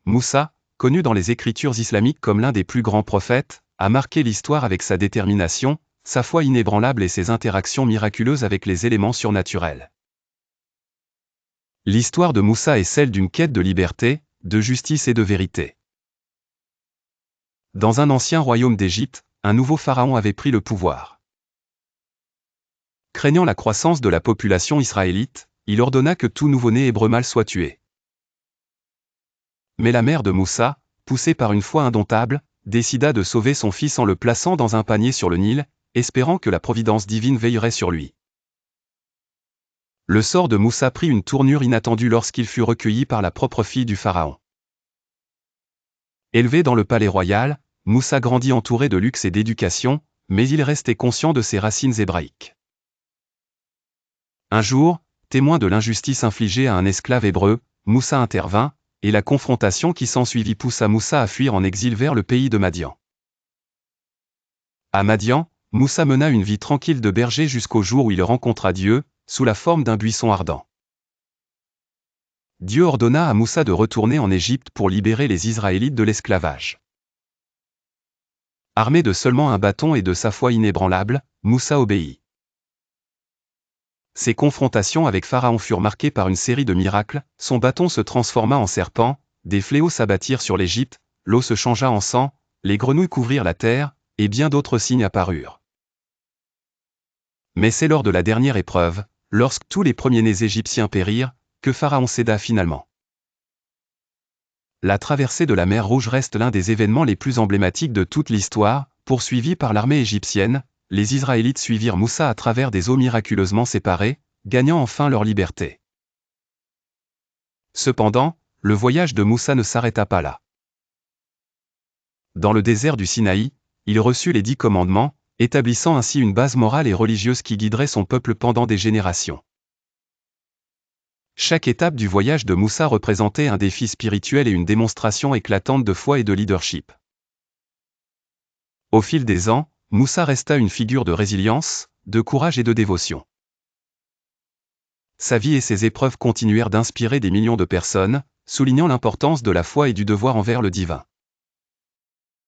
Moussa, connu dans les écritures islamiques comme l'un des plus grands prophètes, a marqué l'histoire avec sa détermination, sa foi inébranlable et ses interactions miraculeuses avec les éléments surnaturels. L'histoire de Moussa est celle d'une quête de liberté, de justice et de vérité. Dans un ancien royaume d'Égypte, un nouveau pharaon avait pris le pouvoir. Craignant la croissance de la population israélite, il ordonna que tout nouveau-né hébreu mâle soit tué. Mais la mère de Moussa, poussée par une foi indomptable, décida de sauver son fils en le plaçant dans un panier sur le Nil, espérant que la providence divine veillerait sur lui. Le sort de Moussa prit une tournure inattendue lorsqu'il fut recueilli par la propre fille du pharaon. Élevé dans le palais royal, Moussa grandit entouré de luxe et d'éducation, mais il restait conscient de ses racines hébraïques. Un jour, témoin de l'injustice infligée à un esclave hébreu, Moussa intervint, et la confrontation qui s'ensuivit poussa Moussa à fuir en exil vers le pays de Madian. À Madian, Moussa mena une vie tranquille de berger jusqu'au jour où il rencontra Dieu, sous la forme d'un buisson ardent. Dieu ordonna à Moussa de retourner en Égypte pour libérer les Israélites de l'esclavage. Armé de seulement un bâton et de sa foi inébranlable, Moussa obéit. Ses confrontations avec Pharaon furent marquées par une série de miracles, son bâton se transforma en serpent, des fléaux s'abattirent sur l'Égypte, l'eau se changea en sang, les grenouilles couvrirent la terre, et bien d'autres signes apparurent. Mais c'est lors de la dernière épreuve, lorsque tous les premiers-nés égyptiens périrent, que Pharaon céda finalement. La traversée de la mer Rouge reste l'un des événements les plus emblématiques de toute l'histoire, poursuivi par l'armée égyptienne. Les Israélites suivirent Moussa à travers des eaux miraculeusement séparées, gagnant enfin leur liberté. Cependant, le voyage de Moussa ne s'arrêta pas là. Dans le désert du Sinaï, il reçut les 10 commandements, établissant ainsi une base morale et religieuse qui guiderait son peuple pendant des générations. Chaque étape du voyage de Moussa représentait un défi spirituel et une démonstration éclatante de foi et de leadership. Au fil des ans, Moussa resta une figure de résilience, de courage et de dévotion. Sa vie et ses épreuves continuèrent d'inspirer des millions de personnes, soulignant l'importance de la foi et du devoir envers le divin.